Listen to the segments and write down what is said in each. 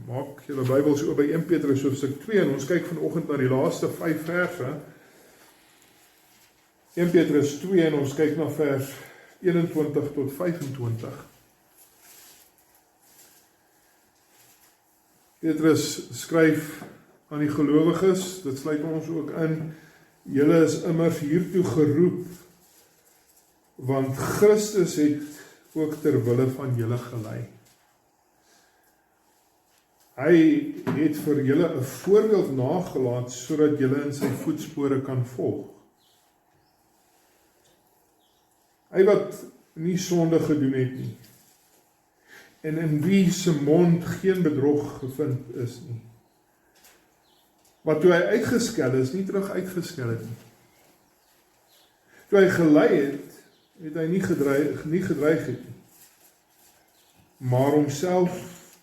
Maak julle Bybels oop by 1 Petrus hoofstuk 2 en ons kyk vanoggend na die laaste 5 verse. 1 Petrus 2 en ons kyk na vers 21 tot 25. Petrus skryf aan die gelowiges, dit sluit ons ook in, julle is immers hiertoe geroep, want Christus het ook ter wille van julle gelei. Hy het vir julle 'n voorbeeld nagelaat, sodat julle in sy voetspore kan volg. Hy wat nie sonde gedoen het nie, en in wie se mond geen bedrog gevind is nie. Wat toe hy uitgeskel is, nie terug uitgeskel het nie. Toe hy gelei het, het hy nie gedreig het nie, maar homself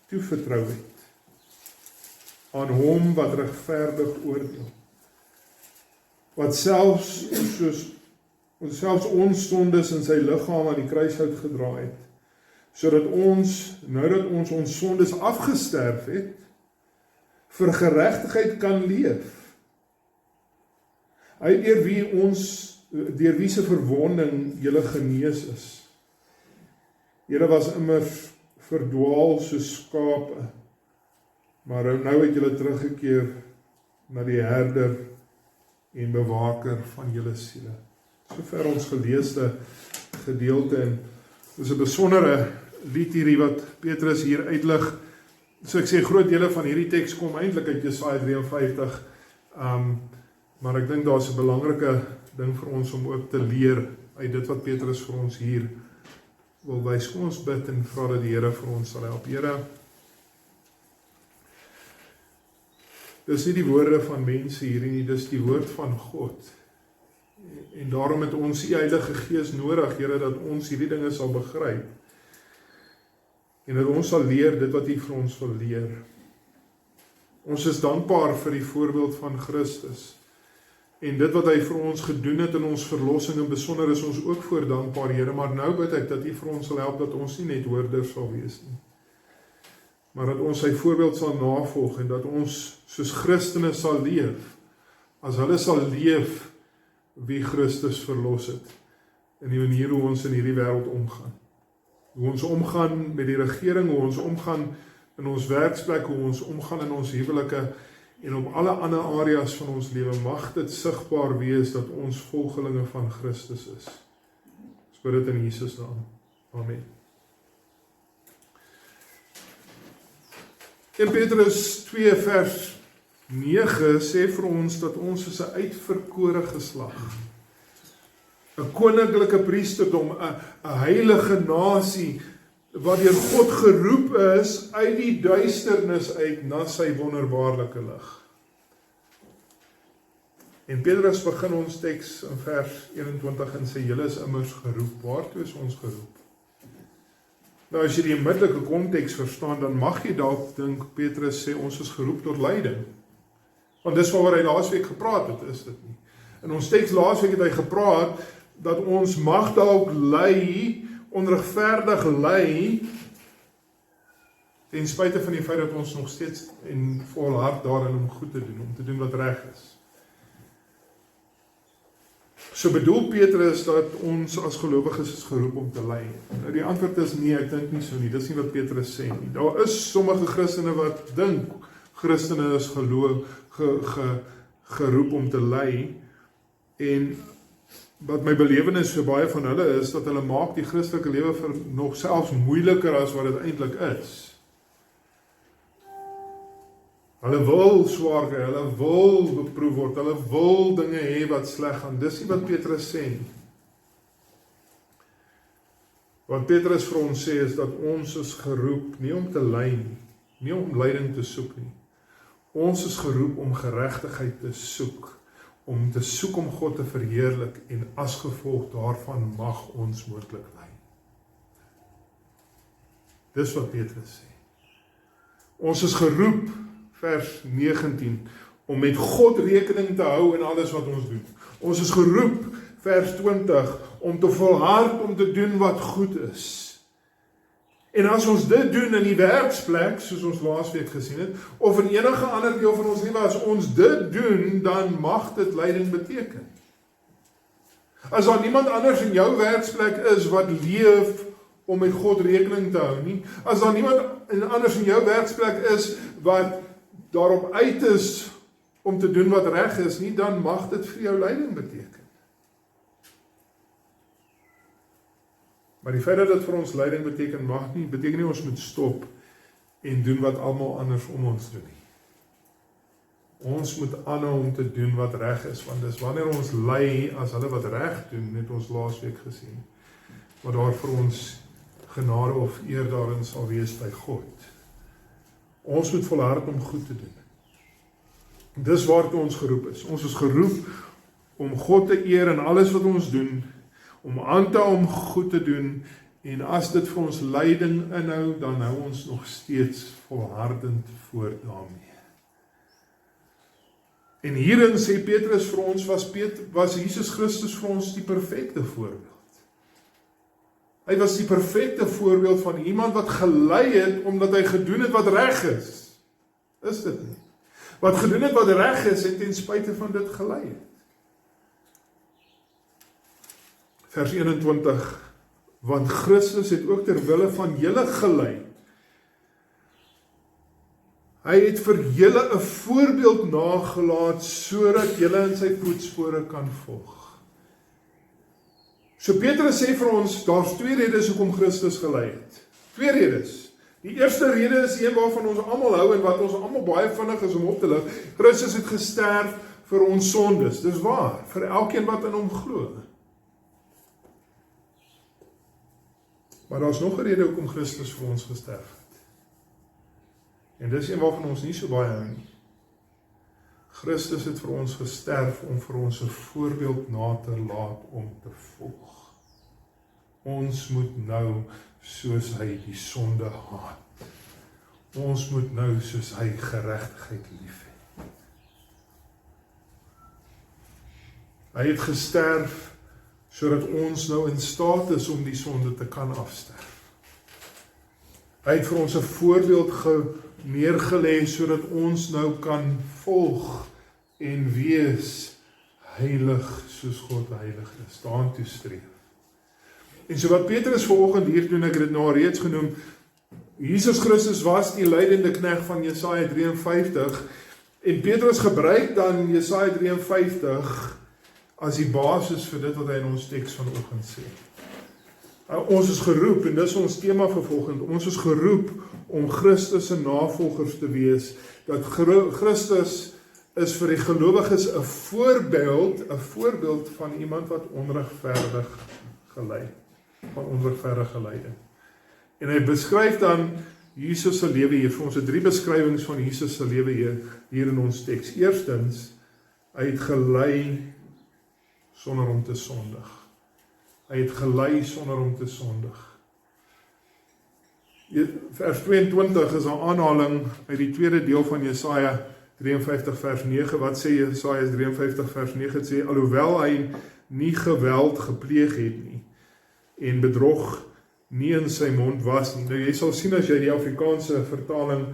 toevertrou het aan hom wat regverdig oordeel, wat selfs ons sondes in sy liggaam aan die kruishout gedra het, sodat ons, nou dat ons sondes afgesterf het, vir geregtigheid kan leef. Hy deur wie se verwonding julle genees is. Julle was immers verdwaal soos skape, maar nou het julle teruggekeer na die herder en bewaker van julle siele. Sover ons geleesde gedeelte, en dit is 'n besondere lied hierdie wat Petrus hier uitlig. So ek sê, groot dele van hierdie teks kom eintlik uit Jesaja 53, maar ek dink daar's 'n belangrike ding vir ons om ook te leer uit dit wat Petrus vir ons hier wil wys. Kom ons bid en vra dat die Here vir ons sal help. Here, dis nie die woorde van mense hierdie nie, dis die woord van God. En daarom het ons die Heilige Gees nodig, Here, dat ons hierdie dinge sal begryp. En dat ons sal leer dit wat U vir ons wil leer. Ons is dankbaar vir die voorbeeld van Christus. En dit wat hy vir ons gedoen het in ons verlossing, en besonder is ons ook voor dankbaar, Here, maar nou bid ek dat U vir ons sal help dat ons nie net hoorders sal wees nie, maar dat ons sy voorbeeld sal navolg en dat ons soos Christene sal leef, as hulle sal leef wie Christus verlos het, in die manier hoe ons in hierdie wêreld omgaan. Hoe ons omgaan met die regering, hoe ons omgaan in ons werksplek, hoe ons omgaan in ons huwelike, en op alle ander areas van ons lewe, mag dit sigbaar wees dat ons volgelinge van Christus is. Ons bid dit in Jesus naam. Amen. In Petrus 2 vers 9 sê vir ons dat ons is 'n uitverkore geslag, 'n koninklike priesterdom, 'n heilige nasie, wat deur God geroep is uit die duisternis uit na sy wonderbaarlike lig. En Petrus begin ons teks in vers 21 en sê, julle is immers geroep. Waartoe is ons geroep? Nou as jy die onmiddellike konteks verstaan, dan mag jy dalk dink, Petrus sê ons is geroep tot lyding. Want dis waaroor hy laasweek gepraat het, is dit nie. In ons teks laasweek het hy gepraat dat ons mag dalk ly, onregverdig ly, ten spyte van die feit dat ons nog steeds en volhard daarin om goed te doen, om te doen wat reg is. So bedoel Petrus dat ons as gelowiges is geroep om te ly. Nou die antwoord is nee, ek dink nie so nie, dis nie wat Petrus sê nie. Daar is sommige Christene wat dink, Christene is geroep om te ly, en wat my belewenis vir baie van hulle is, dat hulle maak die Christelike lewe vir nog selfs moeiliker as wat dit eintlik is. Hulle wil swaar kry, hulle wil beproef word, hulle wil dinge hê wat sleg gaan. Dis nie wat Petrus sê nie. Wat Petrus vir ons sê is dat ons is geroep nie om te ly nie, nie om lyding te soek nie. Ons is geroep om geregtigheid te soek, om te soek om God te verheerlik, en as gevolg daarvan mag ons moontlik ly. Dis wat Petrus sê. Ons is geroep, vers 19, om met God rekening te hou in alles wat ons doen. Ons is geroep, vers 20, om te volhard om te doen wat goed is. En as ons dit doen in die werksplek, soos ons laasweek gesien het, of in enige ander deel van ons lewe, as ons dit doen, dan mag dit lyding beteken. As daar niemand anders in jou werksplek is wat leef om met God rekening te hou nie, as daar niemand anders in jou werksplek is wat daarop uit is om te doen wat reg is nie, dan mag dit vir jou lyding beteken. Maar die feit dat dit vir ons lyding beteken nie ons moet stop en doen wat almal anders om ons doen nie. Ons moet aanhou om te doen wat reg is, want dis wanneer ons ly as hulle wat reg doen, het ons laasweek gesien, wat daar vir ons genade of eer daarin sal wees by God. Ons moet volhard om goed te doen. Dis waartoe ons geroep is. Ons is geroep om God te eer in alles wat ons doen, om aan te hou om goed te doen, en as dit vir ons lyding inhou, dan hou ons nog steeds volhardend voort daarmee. En hierin sê Petrus vir ons, was Jesus Christus vir ons die perfekte voorbeeld. Hy was die perfekte voorbeeld van iemand wat gelei het, omdat hy gedoen het wat reg is. Is dit nie? Wat gedoen het wat reg is, en ten spyte van dit gelei het. Vers 21, want Christus het ook ter wille van julle gelei. Hy het vir julle 'n voorbeeld nagelaat, sodat julle in sy voetspore kan volg. So Petrus sê vir ons, daar's 2 redes hoekom Christus gelei het. 2 redes. Die eerste rede is een waarvan ons almal hou en wat ons almal baie vinnig is om op te lig. Christus het gesterf vir ons sondes. Dis waar, vir elkeen wat in hom glo. Maar daar's nog 'n rede hoekom Christus vir ons gesterf het. En dis een waarvan ons nie so baie hou nie. Christus het vir ons gesterf om vir ons 'n voorbeeld na te laat om te volg. Ons moet nou soos hy die sonde haat. Ons moet nou soos hy geregtigheid lief hê. Hy het gesterf sodat ons nou in staat is om die sonde te kan afsterf. Hy het vir ons 'n voorbeeld neergelê sodat ons nou kan volg en wees heilig soos God heilig is, daartoe streef. En so wat Petrus vanoggend hier doen, ek het dit nou reeds genoem, Jesus Christus was die lydende knegt van Jesaja 53, en Petrus gebruik dan Jesaja 53 as die basis vir dit wat hy in ons teks vanoggend sê. Ons is geroep, en dis ons tema vir vanoggend, ons is geroep om Christus se navolgers te wees, dat Christus is vir die gelowiges 'n voorbeeld van iemand wat onregverdig gelei, van onregverdige lyding. En hy beskryf dan Jesus se lewe hier, vir ons 3 beskrywings van Jesus se lewe hier in ons teks. Eerstens, hy het gelei sonder om te sondig. Hy het gelei sonder om te sondig. Vers 22 is 'n aanhaling uit die tweede deel van Jesaja 53 vers 9. Wat sê Jesaja 53 vers 9? Het sê, alhoewel hy nie geweld gepleeg het nie, en bedrog nie in sy mond was nie. Nou jy sal sien as jy die Afrikaanse vertaling,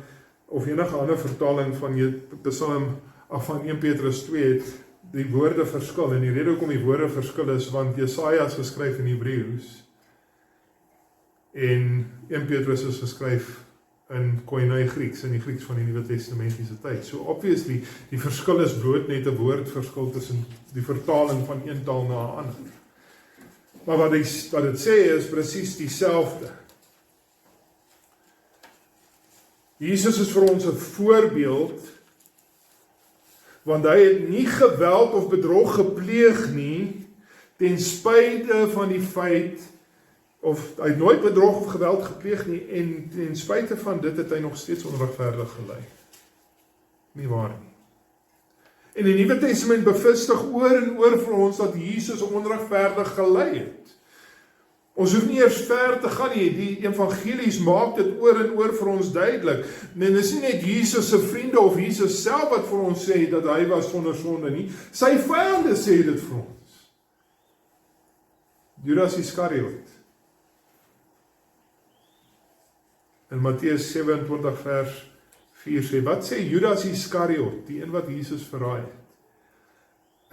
of enige ander vertaling van Psalm van 1 Petrus 2 het, die woorde verskil, en die rede hoekom die woorde verskil is, want Jesaja is geskryf in Hebreëus, en 1 Petrus is geskryf in Koine Grieks, in die Grieks van die Nuwe Testamentiese tyd. So obviously, die verskil is bloot net 'n woordverskil tussen die vertaling van een taal na 'n ander. Maar wat dit sê is presies dieselfde. Jesus is vir ons 'n voorbeeld, want hy het nie geweld of bedrog gepleeg nie, ten spyte van die feit, of hy het nooit bedrog of geweld gepleeg nie, en ten spyte van dit het hy nog steeds onregverdig gelei. Nie waar nie. En die Nuwe Testament bevestig oor en oor vir ons dat Jesus onregverdig gelei het. Ons hoef nie eers ver te gaan nie, die evangelies maak dit oor en oor vir ons duidelik. En dis nie net Jesus se vriende of Jesus self wat vir ons sê dat hy was sonder sonde nie, sy vyande sê dit vir ons. Judas Iskariot. In Matteus 27 vers 4 sê, wat sê Judas Iskariot, die een wat Jesus verraai het?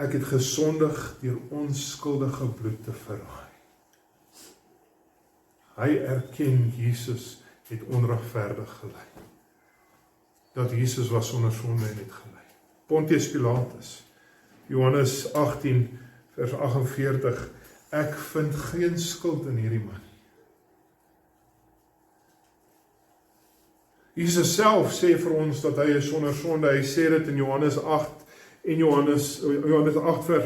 Ek het gesondig deur onskuldige bloed te verraai. Hy erken Jesus het onregverdig gelei. Dat Jesus was sonder sonde en het gelei. Pontius Pilatus, Johannes 18 vers 48, ek vind geen skuld in hierdie man. Jesus self sê vir ons dat hy is sonder sonde. Hy sê dit in Johannes 8 en Johannes 8 vers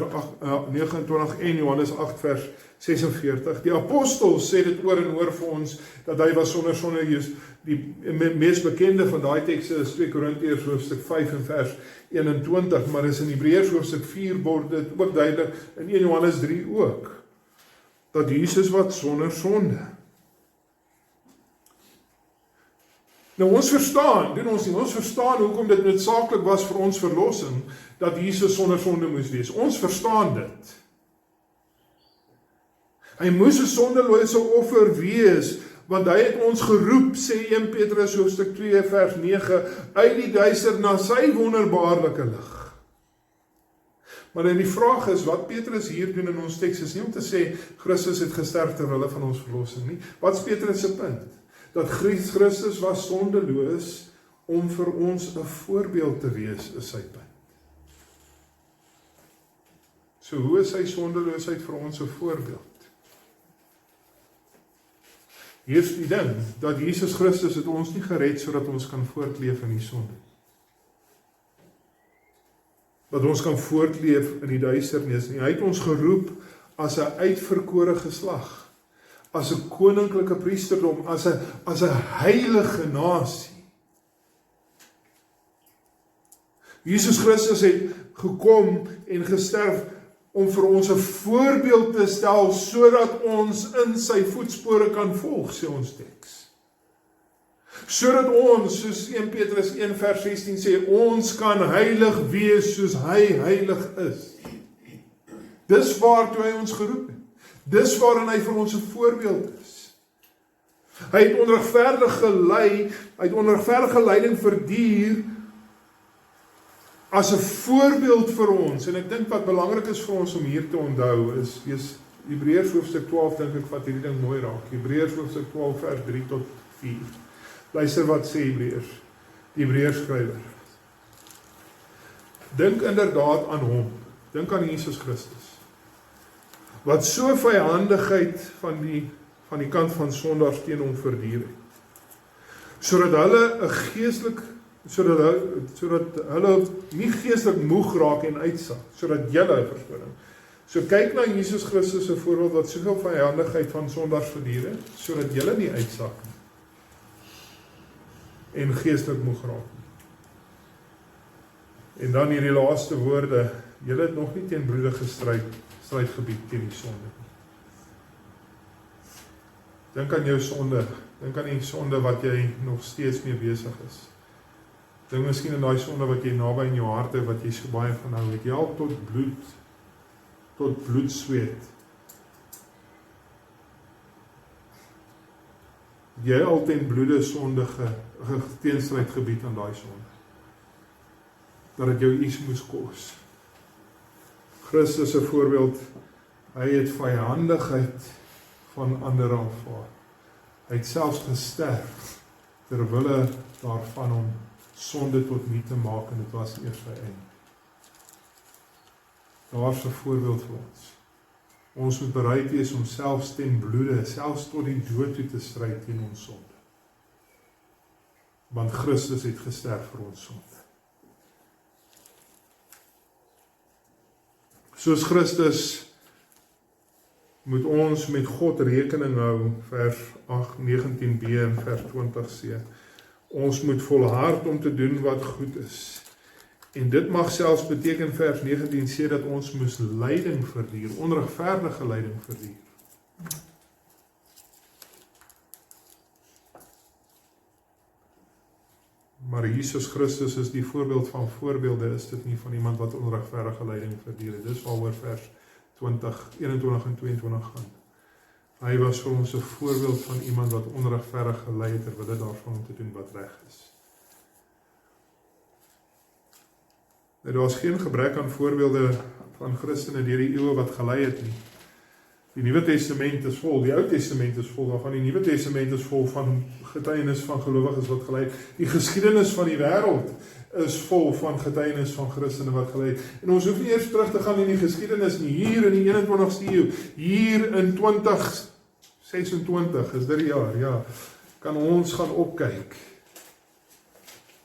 29 en Johannes 8 vers 46. Die apostels sê dit oor en oor vir ons dat hy was sonder sonde. Die mees bekende van daai tekste is 2 Korintiërs hoofstuk 5 en vers 21, maar is in Hebreërs hoofstuk 4 word dit ook duidelik in 1 Johannes 3 ook. Dat Jesus wat sonder sonde. Nou ons verstaan, doen ons nie, ons verstaan hoekom dit noodsaaklik was vir ons verlossing, dat Jesus sonder sonde moes wees. Ons verstaan dit. Hy moes 'n sondelose offer wees, want hy het ons geroep, sê 1 Petrus hoofstuk 2 vers 9, uit die duister na sy wonderbaarlike lig. Maar dan die vraag is, wat Petrus hier doen in ons teks, is nie om te sê, Christus het gesterf ter wille van ons verlossing nie. Wat is Petrus se punt? Dat Christus was sondeloos om vir ons 'n voorbeeld te wees, is sy punt. So hoe is sy sondeloosheid vir ons 'n voorbeeld? Hier is die ding, dat Jesus Christus het ons nie gered sodat ons kan voortleef in die sonde. Dat ons kan voortleef in die duisternis nie. Hy het ons geroep as 'n uitverkore geslag. As 'n koninklike priesterdom, as 'n heilige nasie. Jesus Christus het gekom en gesterf om vir ons 'n voorbeeld te stel, sodat ons in sy voetspore kan volg, sê ons teks. Sodat ons, soos 1 Petrus 1 vers 16 sê, ons kan heilig wees soos hy heilig is. Dis waartoe hy ons geroep het. Dis waarin hy vir ons 'n voorbeeld is. Hy het onregverdig gelei, hy het onregverdige lyding verduur as 'n voorbeeld vir ons. En ek dink wat belangrik is vir ons om hier te onthou is Hebreërs hoofstuk 12, dink ek vat hierdie ding mooi raak. Hebreërs hoofstuk 12 vers 3 tot 4. Luister wat sê Hebreërs, die Hebreërs skrywer. Dink inderdaad aan hom. Dink aan Jesus Christus. Wat so vyandigheid van die kant van sondaars teen hom verduur het. Sodat hulle nie geestelik moeg raak en uitsak, sodat julle verskoning. So kyk na Jesus Christus se voorbeeld wat soveel vyandigheid van sondaars verduur het, sodat julle nie uitsak nie en geestelik moeg raak nie. En dan hierdie laaste woorde, julle het nog nie teen bloedige strijdgebied teen die sonde. Dink aan jou sonde, dink aan die sonde wat jy nog steeds mee besig is. Dink miskien aan daai sonde wat jy naby in jou hart het, wat jy so baie van hou, het jy al tot bloedsweet. Jy al ten bloede sondige teenstrijdgebied aan daai sonde. Dat het jou iets moes kos. Christus se voorbeeld, hy het vyandigheid van ander aanvaar. Hy het selfs gesterf terwille daarvan om sonde tot nie te maak, en dit was eers sy einde. Daar is 'n voorbeeld vir ons. Ons moet bereid wees om selfs ten bloede, selfs tot die dood toe te stryd teen ons sonde. Want Christus het gesterf vir ons sonde. Soos Christus moet ons met God rekening hou, vers 19b en vers 20c. Ons moet volhard om te doen wat goed is. En dit mag selfs beteken, vers 19 sê, dat ons moes lyding verduur, onregverdige lyding verduur. Maar Jesus Christus is die voorbeeld van voorbeelde, is dit nie van iemand wat onregverdige lyding verduur het. Dis waaroor vers 21 en 22 gaan. Hy was vir ons 'n voorbeeld van iemand wat onregverdig gelei het terwyl daarvan om te doen wat reg is. Daar was geen gebrek aan voorbeelde van Christene deur die eeue wat gelei het nie. Die Nuwe Testament is vol, die Ou Testament is vol daarvan, die Nuwe Testament is vol van getuienis van gelowiges wat gelei het. Die geskiedenis van die wêreld is vol van getuienis van Christene wat gelei het. En ons hoef nie eers terug te gaan in die geskiedenis nie, hier in die 21ste eeu, hier in 2026 is dit die jaar, ja, kan ons gaan opkyk.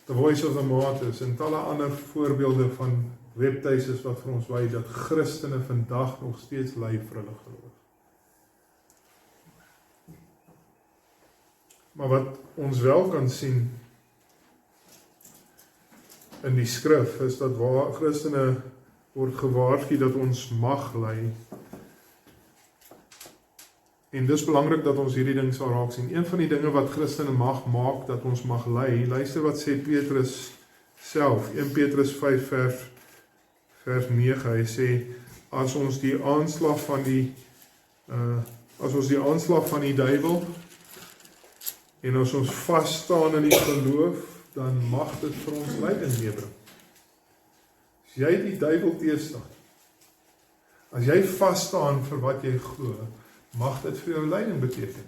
The Voice of the Martyrs en talle ander voorbeelde van webtuises wat vir ons wys dat Christene vandag nog steeds ly vir hulle geloof. Maar wat ons wel kan sien in die skrif is dat waar Christene word gewaarsku dat ons mag ly. En dis belangrik dat ons hierdie ding sal raak sien. Een van die dinge wat Christene mag maak dat ons mag ly, luister wat sê Petrus self, 1 Petrus 5 vers 9, hy sê, as ons die aanslag van die duiwel en as ons vas staan in die geloof, dan mag dit vir ons lyding meebring. As jy die duiwel teëstaan, as jy vas staan vir wat jy glo, mag dit vir jou lyding beteken.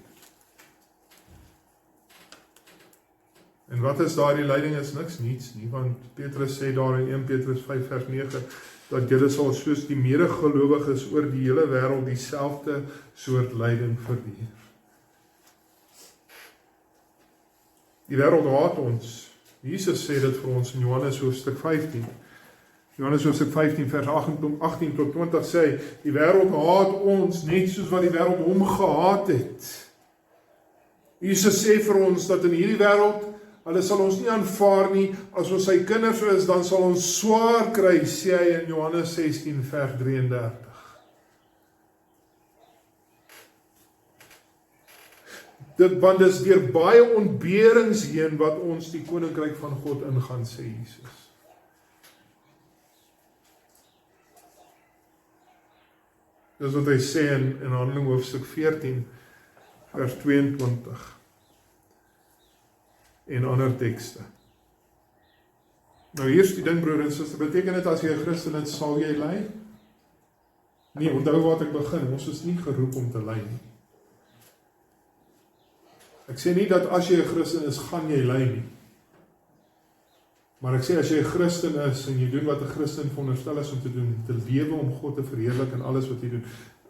En wat is daar die lyding is niks nie, want Petrus sê daar in 1 Petrus 5 vers 9, dat julle sal soos die medegelowiges oor die hele wêreld dieselfde soort lyding verdien. Die wêreld haat ons. Jesus sê dit vir ons in Johannes hoofstuk 15. Johannes hoofstuk 15 vers 18 tot 20 sê, die wêreld haat ons net soos wat die wêreld hom gehaat het. Jesus sê vir ons dat in hierdie wêreld, hulle sal ons nie aanvaar nie, as ons sy kinders is, dan sal ons swaar kry, sê hy in Johannes 16 vers 33. Want dis deur baie ontberings heen wat ons die koninkryk van God ingaan, sê Jesus. Dis wat hy sê in Handelinge hoofstuk 14 vers 22 en ander tekste. Nou hier is die ding, broer en suster, beteken dit as jy 'n Christen is, sal jy ly? Nee, onthou wat ek begin, ons is nie geroep om te ly nie. Ek sê nie dat as jy 'n Christen is, gaan jy ly nie. Maar ek sê as jy 'n Christen is en jy doen wat 'n Christen veronderstel is om te doen, te lewe om God te verheerlik in alles wat jy doen,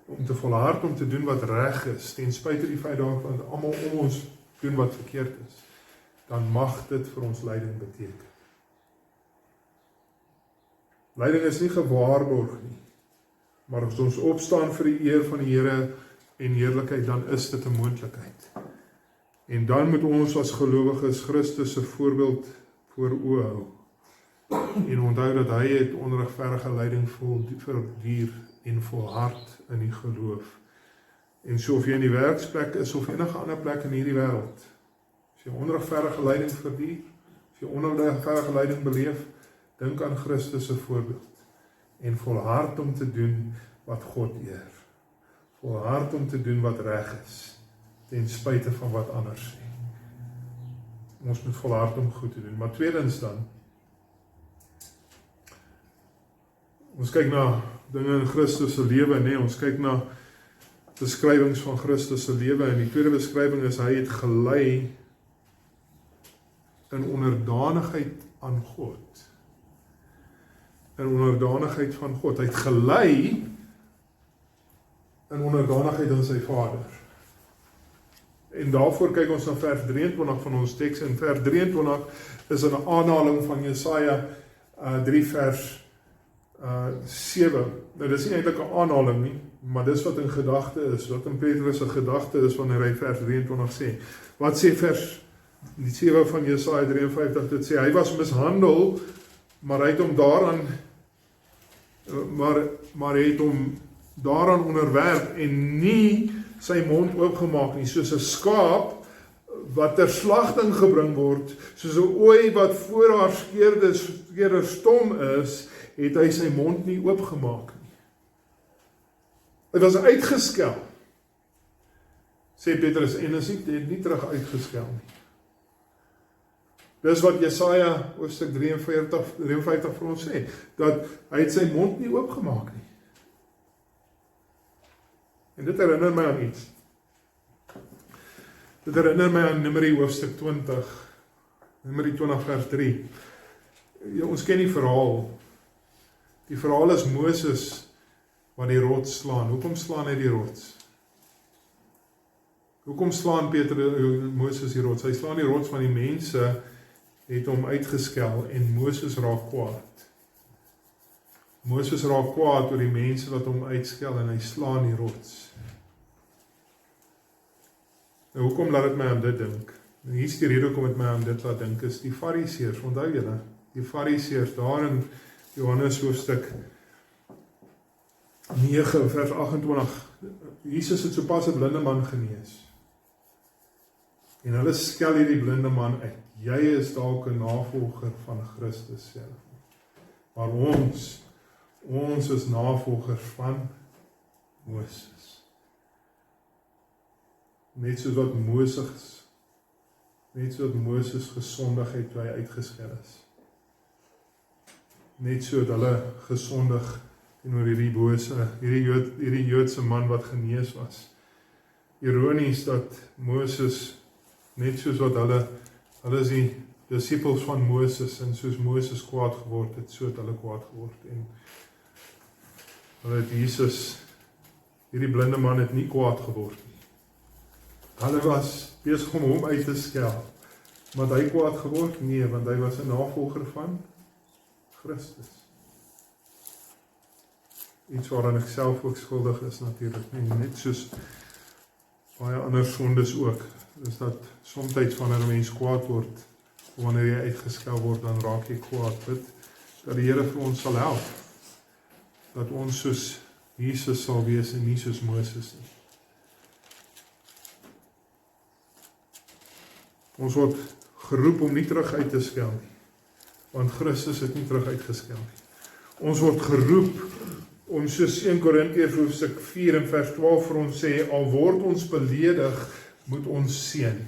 om te volhard om te doen wat reg is, ten spyte die feit daarvan dat almal om ons doen wat verkeerd is, dan mag dit vir ons lyding beteken. Lyding is nie gewaarborg nie, maar as ons opstaan vir die eer van die Here en heerlikheid, dan is dit 'n moontlikheid. En dan moet ons as gelowiges Christus se voorbeeld voor oë hou. En onthou dat hy het onregverdige lyding verduur en volhard in die geloof. En so of jy in die werksplek is of enige ander plek in hierdie wêreld, as jy onregverdige lyding verduur, as jy onregverdige lyding beleef, dink aan Christus se voorbeeld en volhard om te doen wat God eer. Volhard om te doen wat reg is, ten spyte van wat anders sê. Ons moet volhard om goed te doen. Maar tweedens dan, ons kyk na dinge in Christus se lewe, nee, ons kyk na beskrywings van Christus se lewe, en die tweede beskrywing is, hy het gelei in onderdanigheid aan God. In onderdanigheid van God. Hy het gelei in onderdanigheid aan sy Vader. En daarvoor kyk ons na vers 23 van ons teks. En vers 23 is 'n aanhaling van Jesaja 3 vers 7. Nou dis nie eintlik 'n aanhaling nie, maar dis wat in gedagte is, wat in Petrus se gedagte is wanneer hy vers 23 sê. Wat sê vers 7 van Jesaja 53? Dit sê hy was mishandel, maar hy het hom daaraan onderwerp en nie sy mond oopgemaak nie, soos 'n skaap wat ter slagting gebring word, soos 'n ooi wat voor haar skeerder stom is, het hy sy mond nie oopgemaak nie. Hy was uitgeskel. Sê Petrus, en is nie terug uitgeskel nie. Dis wat Jesaja hoofstuk 53 vir ons sê, dat hy het sy mond nie oopgemaak nie. En dit herinner my aan iets. Dit herinner my aan Numeri hoofstuk 20, Numeri 20 vers 3. Ja, ons ken die verhaal. Die verhaal is Moses wat die rots slaan. Hoekom slaan hy die rots? Hoekom slaan Moses die rots? Hy slaan die rots want die mense het hom uitgeskel en Moses raak kwaad. Moses raak kwaad oor die mense wat hom uitskel en hy slaan die rots. Nou, hoekom laat dit my aan dit dink? Nou, hier is die rede hoekom dit my aan dit laat dink, is die Fariseërs, onthou julle, die Fariseërs daar in Johannes hoofstuk 9 vers 28, Jesus het sopas 'n blinde man genees. En hulle skel hierdie blinde man uit. Jy is dalk 'n navolger van Christus self. Maar ons is navolgers van Moses. Net soos wat Moses gesondig het toe hy uitgeskel is. Net so het hulle gesondig teenoor hierdie Joodse man wat genees was. Ironies dat Moses, net soos wat hulle is die disippels van Moses, en soos Moses kwaad geword het, so het hulle kwaad geword. En hulle het Jesus, hierdie blinde man het nie kwaad geword nie. Hulle was besig om hom uit te skel. Maar hy kwaad geword? Nee, want hy was 'n navolger van Christus. Iets waaraan ek self ook skuldig is natuurlik, net soos baie ander sondes ook. Is dat soms wanneer 'n mens kwaad word, wanneer jy uitgeskel word, dan raak jy kwaad. Bid dat die Here vir ons sal help, dat ons soos Jesus sal wees en nie soos Moses nie. Ons word geroep om nie terug uit te skel nie, want Christus het nie terug uitgeskel nie. Ons word geroep om soos 1 Korintiërs hoofstuk 4 en vers 12 vir ons sê, al word ons beledig, moet ons seën.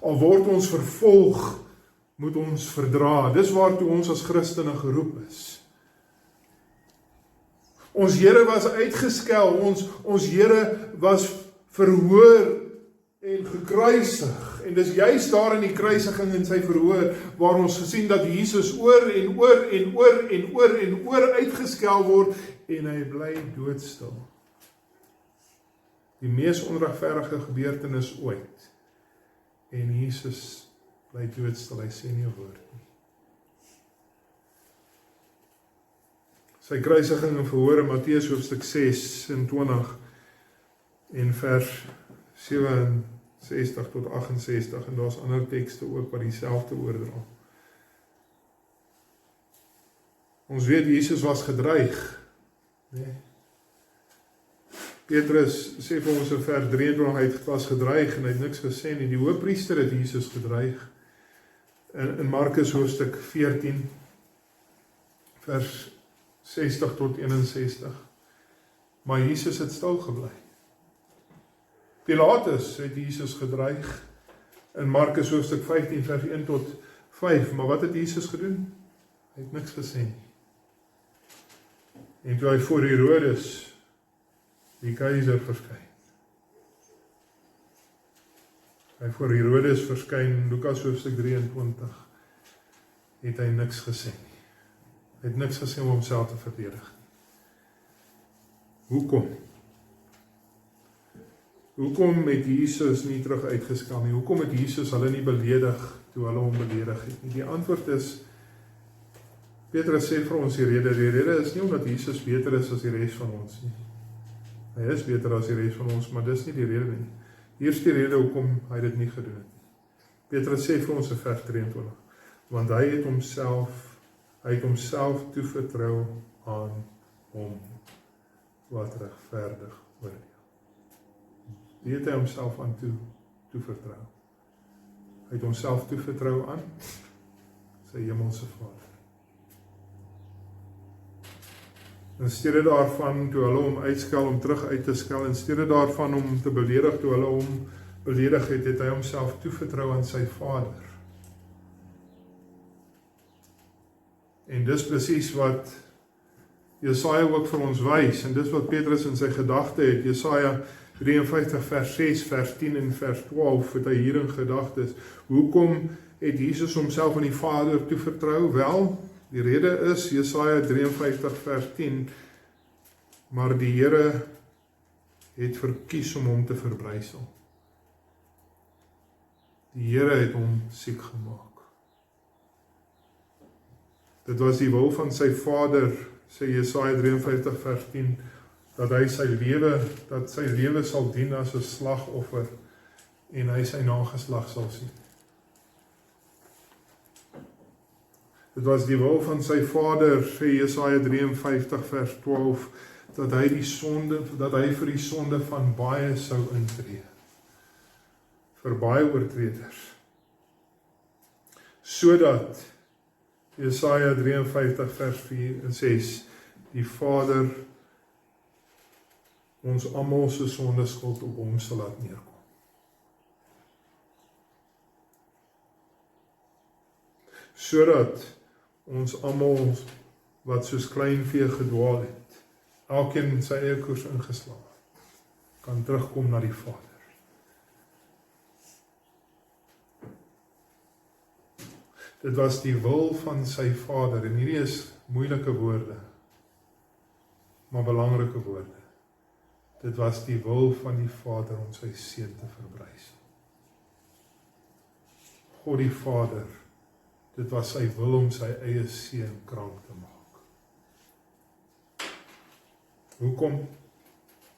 Al word ons vervolg, moet ons verdra. Dis waartoe ons as Christene geroep is. Ons Here was uitgeskel, ons Here was verhoor en gekruisig. En dis juist daar in die kruisiging en sy verhoor, waar ons gesien dat Jesus oor en oor uitgeskel word, en hy bly doodstil. Die mees onregverdige gebeurtenis ooit. En Jesus bly doodstil, hy sê nie 'n woord nie. Sy kruisiging en verhoor in Matteus hoofstuk 26 en vers 67 tot 68, en daar's ander tekste ook wat dieselfde oordra. Ons weet Jesus was gedreig. Nee. Petrus sê vir ons in vers 23, hy was gedreig en hy het niks gesê nie. Die hoëpriester het Jesus gedreig. In Markus hoofstuk 14, vers 60 tot 61. Maar Jesus het stil gebly. Pilatus het Jesus gedreig in Markus hoofstuk 15 vers 1 tot 5, maar wat het Jesus gedoen? Hy het niks gesê nie. En toe hy voor Herodes, die keiser, verskyn. Hy voor Herodes verskyn in Lukas hoofstuk 23, het hy niks gesê nie. Hy het niks gesê om homself te verdedig nie. Hoekom? Hoekom het Jesus nie terug uitgeskel nie? Hoekom het Jesus hulle nie beledig toe hulle hom beledig het nie? Die antwoord is, Petrus sê vir ons die rede is nie omdat Jesus beter is as die res van ons nie. Hy is beter as die res van ons, maar dis nie die rede nie. Hier is die rede hoekom hy dit nie gedoen het nie. Petrus sê vir ons in vers 23, want hy het homself toevertrou aan hom wat regverdig oordeel. Wie het hy homself aan toevertrou? Hy het homself toevertrou aan sy hemelse Vader. In steede daarvan, toe hulle hom uitskel, om terug uit te skel, in steede daarvan om te beledig, toe hulle hom beledig het, het hy homself toevertrou aan sy Vader. En dis presies wat Jesaja ook vir ons wys, en dis wat Petrus in sy gedagte het. Jesaja 53 vers 6, vers 10 en vers 12, het hy hier in gedagtes. Hoekom het Jesus homself aan die Vader toevertrou? Wel, die rede is Jesaja 53 vers 10, maar die Here het verkies om hom te verbrysel. Die Here het hom siek gemaak. Dit was die wil van sy Vader, sê Jesaja 53 vers 10, dat hy sy lewe sal dien as 'n slagoffer en hy sy nageslag sal sien. Dit was die wil van sy Vader, sê Jesaja 53 vers 12, dat hy vir die sonde van baie sou intree. Vir baie oortreders. Sodat Jesaja 53 vers 4 en 6, die Vader ons almal se sondeskuld op hom sal laat neerkom. Sodat ons almal wat soos klein vee gedwaal het, elkeen sy eie koers ingeslaan, kan terugkom na die Vader. Dit was die wil van sy Vader, en hierdie is moeilike woorde, maar belangrike woorde. Dit was die wil van die Vader om sy seun te verbrysel. God die Vader, dit was sy wil om sy eie seun krank te maak. Hoekom?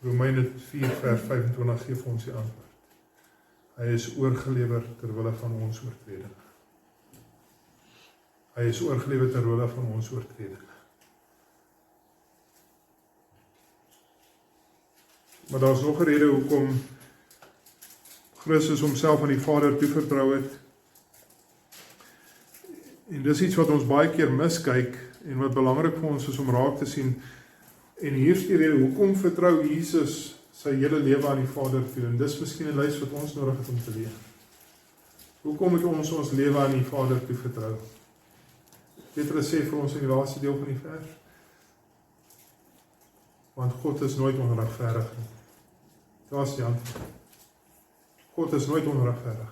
Romeine 4 vers 25 gee vir ons die antwoord. Hy is oorgelewer ter wille van ons oortredinge. Hy is oorgelewer ter wille van ons oortredinge. Maar daar is nog 'n rede hoekom Christus homself aan die Vader toevertrou het. En dis iets wat ons baie keer miskyk en wat belangrik vir ons is om raak te sien. En hier is die rede hoekom vertrou Jesus sy hele lewe aan die Vader toe. En dis miskien 'n lys wat ons nodig het om te leer. Hoekom moet ons lewe aan die Vader toe vertrou? Petrus sê vir ons in die laaste deel van die vers, want God is nooit onregverdig nie. Daar is die antwoord. God is nooit onregverdig.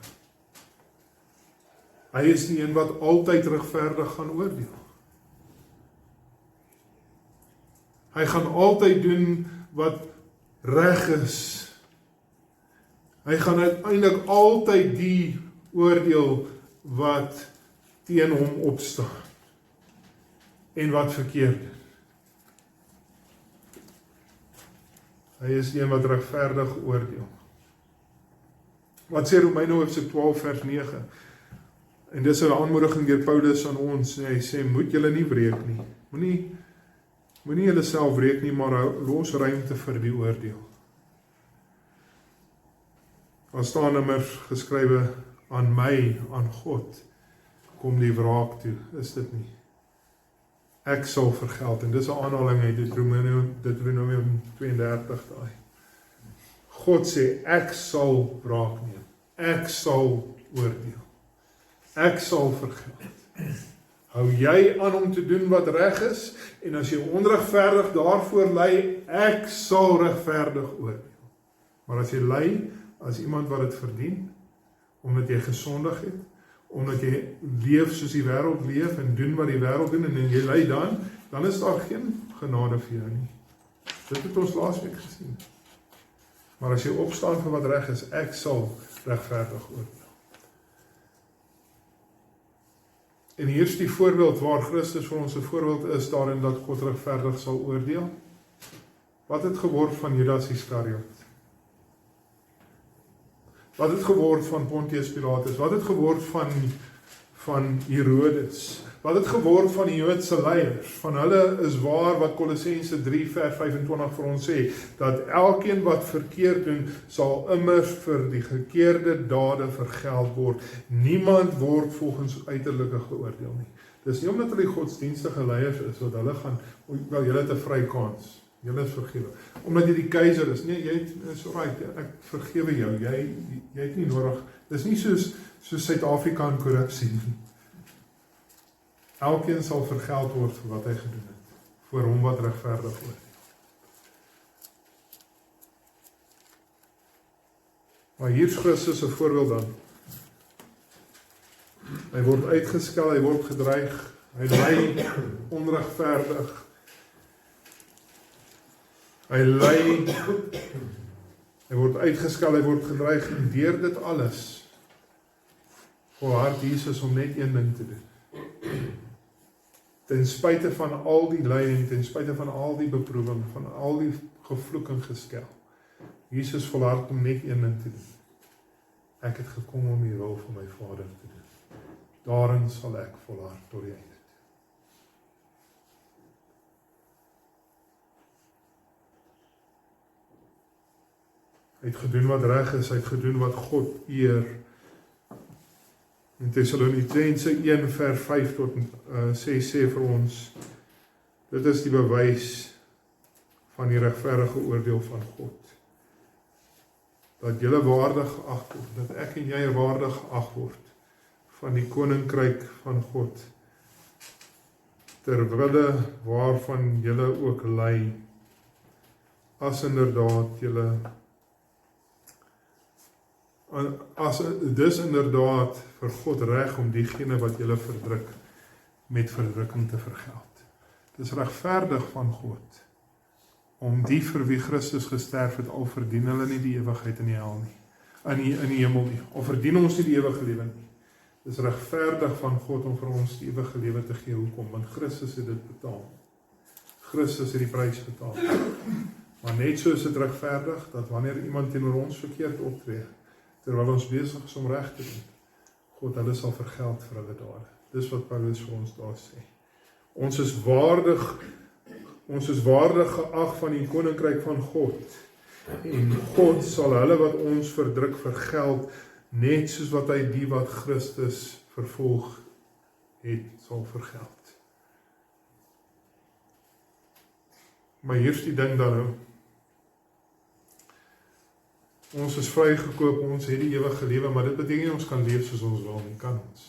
Hy is die een wat altyd regverdig gaan oordeel. Hy gaan altyd doen wat reg is. Hy gaan uiteindelik altyd die oordeel wat teen hom opstaan en wat verkeerd is. Hy is die een wat regverdig oordeel. Wat sê Romeine hoofstuk 12 vers 9? En dis 'n aanmoediging deur Paulus aan ons. Hy sê, moet julle nie wreek nie. Moenie julle self wreek nie, maar los ruimte vir die oordeel. Daar staan immers geskrywe, aan my, aan God, kom die wraak toe, is dit nie? Ek sal vergeld, en dis 'n aanhaling uit Deuteronomium 32 daai. God sê, ek sal wraak neem, ek sal oordeel, ek sal vergeld. Hou jy aan om te doen wat reg is, en as jy onregverdig daarvoor ly, ek sal regverdig oordeel. Maar as jy ly, as iemand wat dit verdien, omdat jy gesondig het, omdat jy leef soos die wêreld leef en doen wat die wêreld doen en jy ly dan is daar geen genade vir jou nie. Dit het ons laasweek gesien. Maar as jy opstaan vir wat reg is, ek sal regverdig oordeel. En hier is die voorbeeld waar Christus vir ons 'n voorbeeld is daarin dat God regverdig sal oordeel. Wat het geword van Judas Iskariot? Wat het geword van Pontius Pilatus? Wat het geword van Herodes? Wat het geword van die Joodse leiers? Van hulle is waar wat Kolossense 3 vers 25 vir ons sê, dat elkeen wat verkeerd doen, sal immers vir die gekeerde dade vergeld word. Niemand word volgens uiterlike geoordeel nie. Dis nie omdat hulle die godsdienstige leiers is, wat hulle gaan, wel, julle het 'n vry kans, julle is vergewe. Omdat jy die keiser is, nee, jy is alright, ek vergewe jou, jy het nie nodig, dis nie soos Suid-Afrika en korrupsie nie. Elkeen sal vergeld word vir wat hy gedoen het, vir hom wat regverdig word. Maar hier is Christus 'n voorbeeld dan. Hy word uitgeskel, hy word gedreig, hy ly onregverdig. Hy ly, hy word uitgeskel, hy word gedreig, en deur dit alles volhard Jesus om net een ding te doen. Ten spyte van al die lyding, ten spyte van al die beproewing, van al die gevloek en geskel, Jesus volhard om net een ding te doen. Ek het gekom om die wil van my Vader te doen. Daarin sal ek volhard tot die einde. Hy het gedoen wat reg is, hy het gedoen wat God eer. In Tessalonisense 1 vers 5 tot 6 sê vir ons, dit is die bewys van die regverdige oordeel van God. Dat julle waardig geag word, dat ek en jy waardig geag word van die koninkryk van God, terwille waarvan julle ook ly, as inderdaad julle dis inderdaad vir God reg om diegene wat julle verdruk met verdrukking te vergeld. Dis regverdig van God om die vir wie Christus gesterf het, al verdien hulle nie die ewigheid in die hel nie, in die hemel nie, of verdien ons nie die ewige lewe nie. Dis regverdig van God om vir ons die ewige lewe te gee. Hoekom? Want Christus het dit betaal. Christus het die prys betaal. Maar net so is dit regverdig dat wanneer iemand teenoor ons verkeerd optree, terwyl ons besig is om reg te doen, God hulle sal vergeld vir hulle dade. Dis wat Paulus vir ons daar sê. Ons is waardig geag van die koninkryk van God. En God sal hulle wat ons verdruk vergeld, net soos wat hy die wat Christus vervolg het, sal vergeld. Maar hier is die ding dan nou. Ons is vrygekoop, ons het die ewige lewe, maar dit beteken nie ons kan leef soos ons wil nie, kan ons.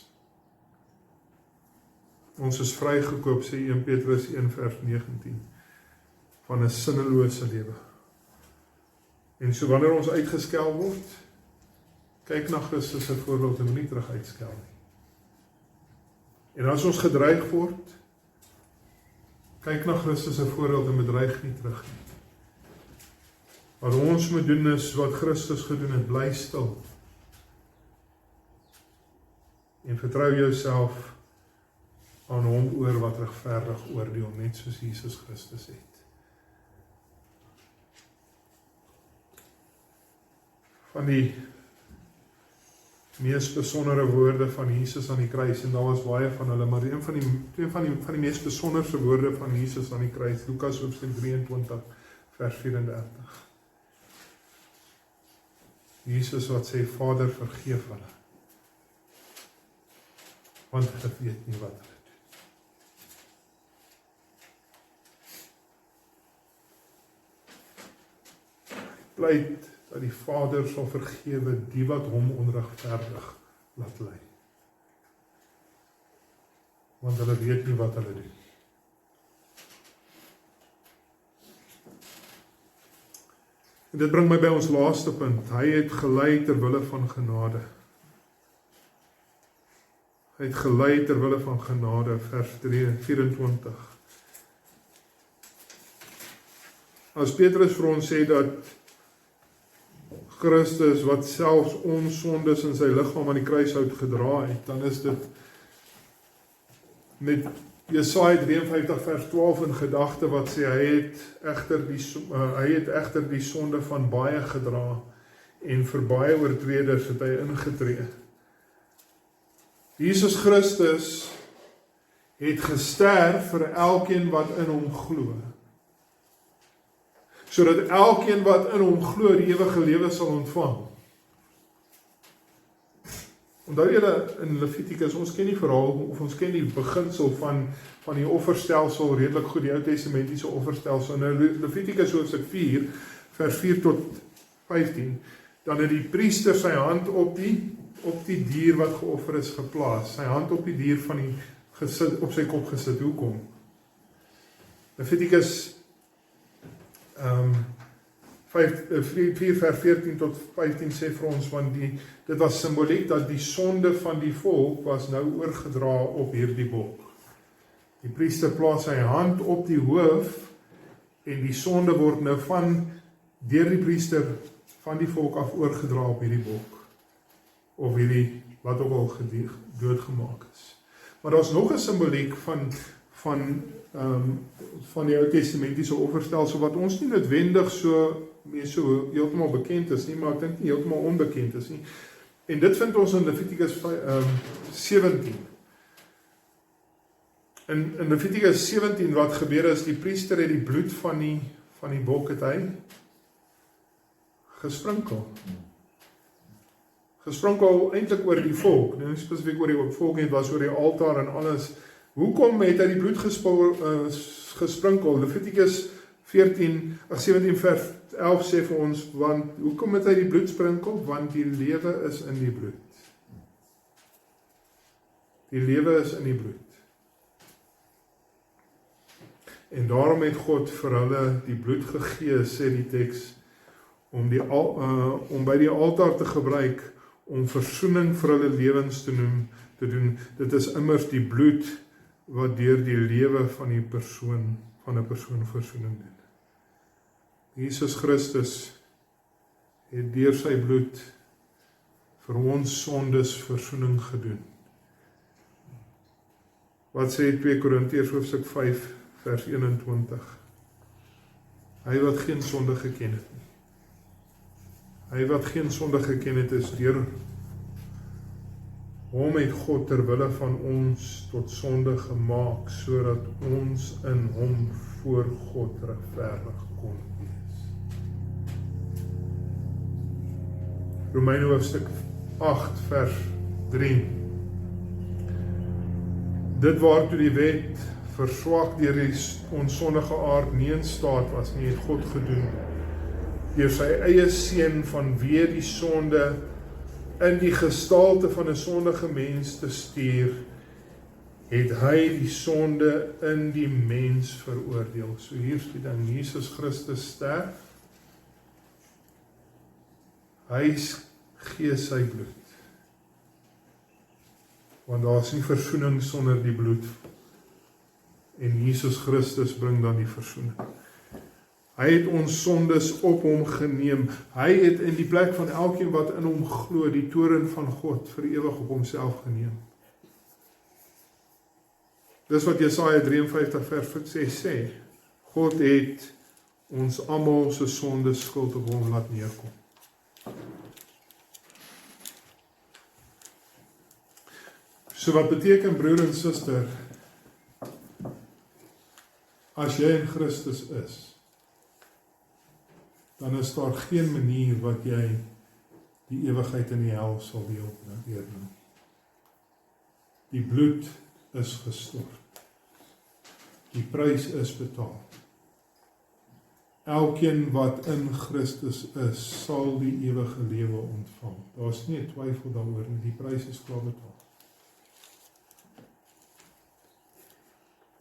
Ons is vrygekoop, sê 1 Petrus 1 vers 19, van 'n sinnelose lewe. En so wanneer ons uitgeskel word, kyk na Christus se voorbeeld en nie terug uitskel nie. En as ons gedreig word, kyk na Christus se voorbeeld en bedreig nie terug nie. Wat ons moet doen is wat Christus gedoen het, bly stil. En vertrou jouself aan hom oor wat regverdig oordeel, net soos Jesus Christus het. Van die mees besondere woorde van Jesus aan die kruis, en daar was baie van hulle, maar een van die mees besonderse woorde van Jesus aan die kruis, Lukas hoofstuk 23 vers 34. Jesus wat sê, Vader, vergeef hulle, want hulle weet nie wat hulle doen. Hy pleit dat die Vader sal vergewe die wat hom onregverdig laat ly. Want hulle weet nie wat hulle doen. En dit bring my by ons laaste punt. Hy het gelei ter wille van genade. Hy het gelei ter wille van genade, vers 24. As Petrus vir ons sê dat Christus, wat selfs ons sondes in sy liggaam aan die kruishout gedra het, dan is dit met Jesaja 53 vers 12 in gedagte wat sê, hy het egter die sonde van baie gedra en vir baie oortreders het hy ingetree. Jesus Christus het gesterf vir elkeen wat in hom glo. Sodat elkeen wat in hom glo die ewige lewe sal ontvang. Onthou julle in Levitikus, ons ken die verhaal of ons ken die beginsel van die offerstelsel redelik goed, die Ou Testamentiese offerstelsel. Nou Levitikus hoofstuk 4 vers 4 tot 15, dan het die priester sy hand op die dier wat geoffer is geplaas, sy hand op die dier op sy kop gesit. Hoekom? Levitikus 4 vers 14 tot 15 sê vir ons, want dit was simboliek dat die sonde van die volk was nou oorgedra op hierdie bok. Die priester plaas sy hand op die hoof en die sonde word nou deur die priester van die volk af oorgedra op hierdie bok. Of hierdie wat ook al doodgemaak is. Maar daar's nog 'n simboliek van die Ou Testamentiese offerstelsel wat ons nie noodwendig so heeltemal bekend is nie, maar ek dink nie heeltemal onbekend is nie. En dit vind ons in Levitikus 17. In Levitikus 17 wat gebeur is, die priester het die bloed van die bok het hy gesprinkel. Gesprinkel eintlik oor die volk, nou spesifiek oor die volk, het was oor die altaar en alles. Hoekom het hy die bloed gesprinkel? Levitikus 17 vers 11 sê vir ons, want hoekom het hy die bloed sprinkel? Want die lewe is in die bloed. Die lewe is in die bloed. En daarom het God vir hulle die bloed gegee, sê die teks, om by die altaar te gebruik, om versoening vir hulle lewens te doen. Dit is immers die bloed wat deur die lewe van 'n persoon versoening doen. Jesus Christus het deur sy bloed vir ons sondes versoening gedoen. Wat sê 2 Korintiërs hoofstuk 5 vers 21? Hy wat geen sonde geken het nie. Hy wat geen sonde geken het is deur hom het God ter wille van ons tot sonde gemaak, sodat ons in hom voor God regverdig kon wees. Romeine hoofstuk 8 vers 3. Dit waartoe die wet verswak deur die onsondige aard nie in staat was nie, het God gedoen deur sy eie seun vanweë die sonde in die gestalte van 'n sondige mens te stuur, het hy die sonde in die mens veroordeel. So hier sê dan Jesus Christus sterf. Hy gee sy bloed. Want daar is nie versoening sonder die bloed. En Jesus Christus bring dan die versoening. Hy het ons sondes op hom geneem. Hy het in die plek van elkeen wat in hom glo, die toorn van God vir ewig op homself geneem. Dis wat Jesaja 53 vers 6 sê. God het ons almal se sondes skuld op hom laat neerkom. So wat beteken broer en suster, as jy in Christus is, dan is daar geen manier wat jy die ewigheid in die hel sal deurneem. Die bloed is gestort. Die prys is betaal. Elkeen wat in Christus is, sal die ewige lewe ontvang. Daar is nie 'n twyfel daaroor nie, die prys is klaar betaal.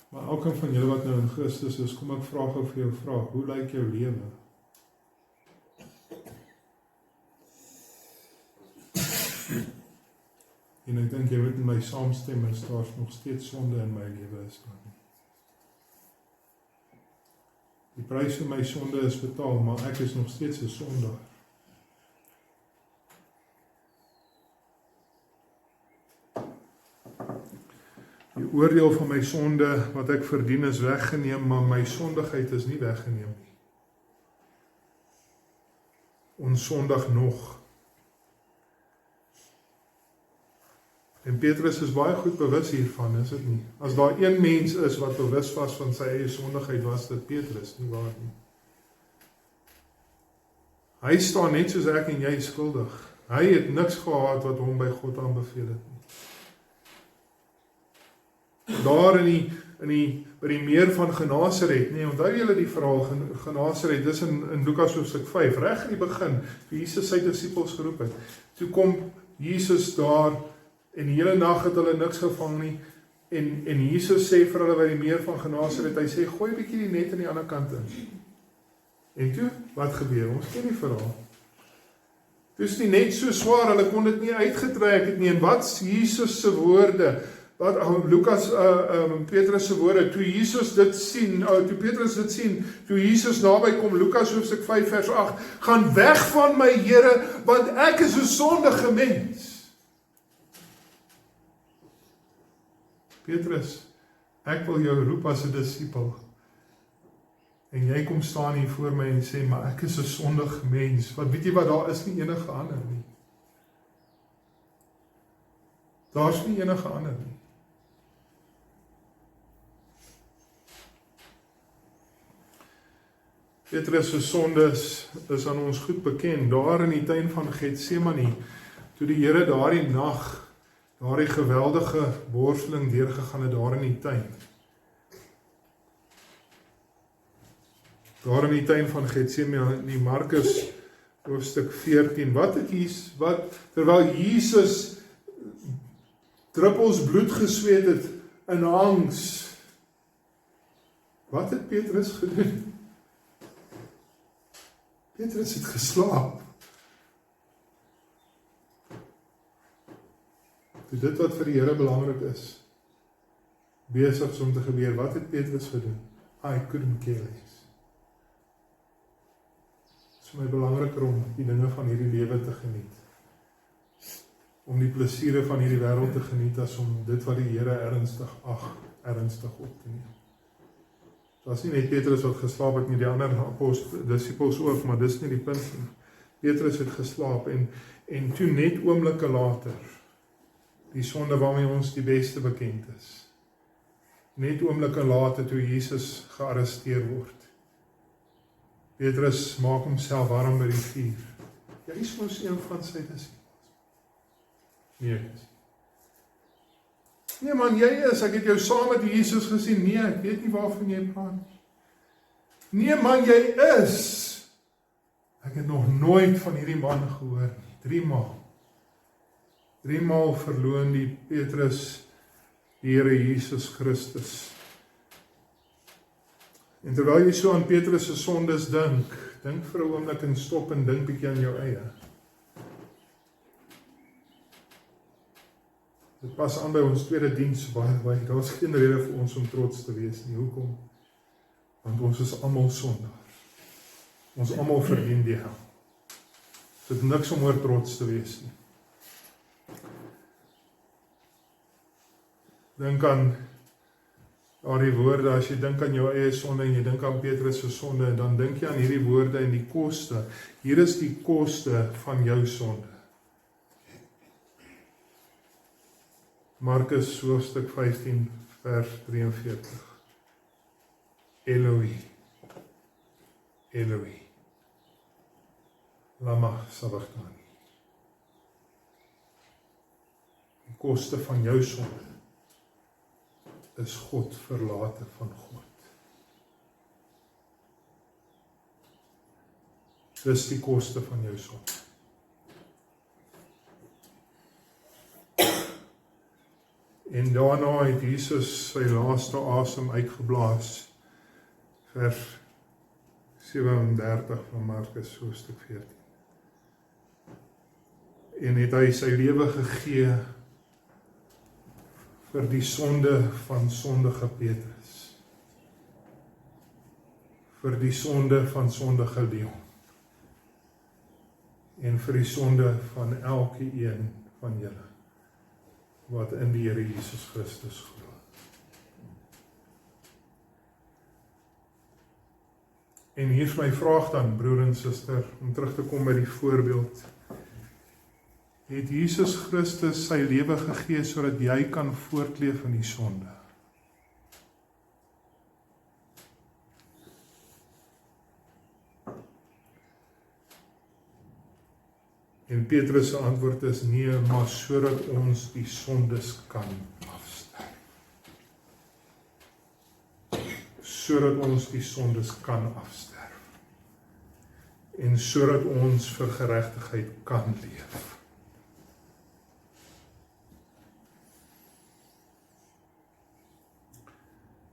Maar elkeen van julle wat nou in Christus is, kom ek vra gou vir jou vraag, hoe lyk jou lewe? En ek dink jy moet met my saamstem, is daar nog steeds sonde in my lewe is daar nie. Die prys vir my sonde is betaal, maar ek is nog steeds 'n sondaar. Die oordeel van my sonde wat ek verdien is weggeneem, maar my sondigheid is nie weggeneem nie. Ons sondig nog. En Petrus is baie goed bewus hiervan, is dit nie? As daar een mens is wat bewus was van sy eie sondigheid, was dit Petrus, nie waar nie? Hy staan net soos ek en jy skuldig. Hy het niks gehad wat hom by God aanbeveel het nie. Daar by die meer van Genasaret, nee, onthou julle die verhaal, Genasaret, dis in Lukas hoofstuk 5, reg in die begin, toe Jesus sy disippels geroep het. Toe kom Jesus daar, en die hele nag het hulle niks gevang nie, en Jesus sê vir hulle by die meer van Genasaret, hy sê, gooi 'n bietjie die net aan die ander kant in. En toe, wat gebeur? Ons ken die verhaal. Toe is nie net so swaar, hulle kon dit nie uitgetrek het nie, en wat is Jesus se woorde? Wat Petrus se woorde, toe Jesus dit sien, toe Petrus dit sien, toe Jesus naby kom, Lukas hoofstuk 5 vers 8, gaan weg van my Here, want ek is 'n sondige mens. Petrus, ek wil jou roep as 'n disipel, en jy kom staan hier voor my en sê, maar ek is 'n sondige mens, want weet jy wat, daar is nie enige ander nie. Daar is nie enige ander nie. Petrus se sondes is aan ons goed bekend, daar in die tuin van Getsemane, toe die Here daardie nag, daardie geweldige worsteling deurgegaan het daar in die tuin. Daar in die tuin van Getsemane, die Markus hoofstuk 14, terwyl Jesus druppels bloed gesweet het in angs, wat het Petrus gedoen? Petrus het geslaap. Toe dit wat vir die Here belangrik is, besig is om te gebeur, wat het Petrus gedoen? I couldn't care less. Het is vir my belangriker om die dinge van hierdie lewe te geniet. Om die plesiere van hierdie wêreld te geniet, as om dit wat die Here ernstig op te neem. Dit was nie net Petrus wat geslaap het nie, die ander disippels ook, maar dis nie die punt nie. Petrus het geslaap, en toe net oomblikke later, die sonde waarmee ons die beste bekend is, net oomblikke later toe Jesus gearresteer word. Petrus maak homself warm by die vuur. Jy is mos een van sy disippels. Nee man, jy is, ek het jou saam met Jesus gesien. Nee, ek weet nie waarvan jy praat nie. Nee man, jy is. Ek het nog nooit van hierdie man gehoor nie. 3 maal. 3 maal verloon die Petrus die Here Jesus Christus. En terwyl jy so aan Petrus se sondes dink vir 'n oomblik en stop en dink bietjie aan jou eie. Dit pas aan by ons tweede diens, baie, daar is geen rede vir ons om trots te wees nie. Hoekom? Want ons is almal sondaars. Ons almal verdien die hel. Dit is niks om oor trots te wees nie. Dink aan die woorde, as jy dink aan jou eie sonde en jy dink aan Petrus se sonde, dan dink jy aan hierdie woorde en die koste. Hier is die koste van jou sonde. Markus hoofstuk 15 vers 43. Eloi, Eloi, lama sabachthani. Die koste van jou sonde is God verlate van God. Dis die koste van jou sonde. En daarna het Jesus sy laaste asem uitgeblaas. Vers 37 van Markus hoofstuk 14. En het hy sy lewe gegee vir die sonde van sondige Petrus. Vir die sonde van sondige Leon. En vir die sonde van elke een van julle wat in die Here Jesus Christus glo. En hier is my vraag dan, broer en suster, om terug te kom by die voorbeeld. het Jesus Christus sy lewe gegee sodat jy kan voortleef in die sonde. En Petrus se antwoord is nee, maar sodat ons die sondes kan afsterf. Sodat ons die sondes kan afsterf. En sodat ons vir geregtigheid kan leef.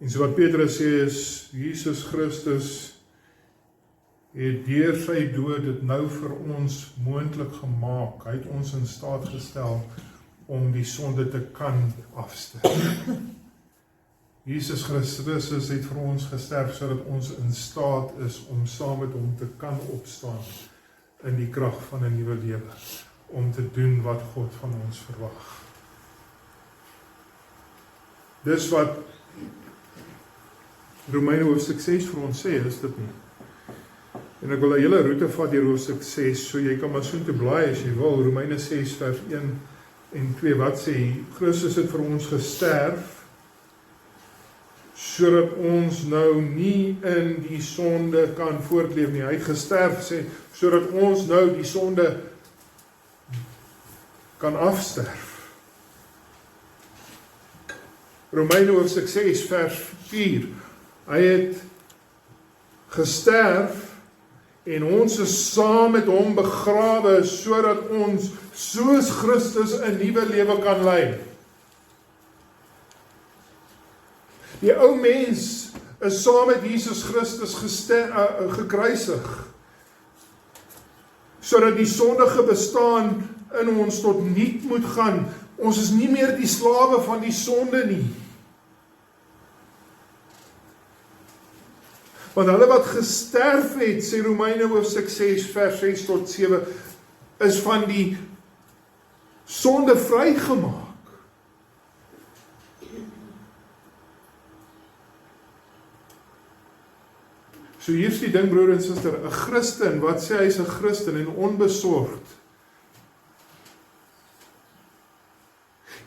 En so wat Petrus sê is, Jesus Christus het deur sy dood dit nou vir ons moontlik gemaak. Hy het ons in staat gestel om die sonde te kan afsterf. Jesus Christus het vir ons gesterf sodat ons in staat is om saam met hom te kan opstaan in die krag van 'n nuwe lewe, om te doen wat God van ons verwag. Dis wat Romeine hoofstuk 6 vir ons sê, is dit nie? En ek wil 'n hele roete vat deur hoofstuk 6, so jy kan maar so te blaai as jy wil. Romeine 6 vers 1 en 2, wat sê hy? Christus het vir ons gesterf, sodat ons nou nie in die sonde kan voortleef nie. Hy het gesterf, sê, sodat ons nou die sonde kan afsterf. Romeine hoofstuk 6 vers 4, hy het gesterf, en ons is saam met hom begrawe, sodat ons soos Christus 'n nuwe lewe kan lei. Die ou mens is saam met Jesus Christus gekruisig, sodat die sondige bestaan in ons tot niet moet gaan. Ons is nie meer die slawe van die sonde nie. Want hulle wat gesterf het, sê Romeine hoofstuk 6 vers 6 tot 7, is van die sonde vrygemaak. So hier's die ding, broer en suster, 'n Christen, wat sê hy is 'n Christen en onbesorgd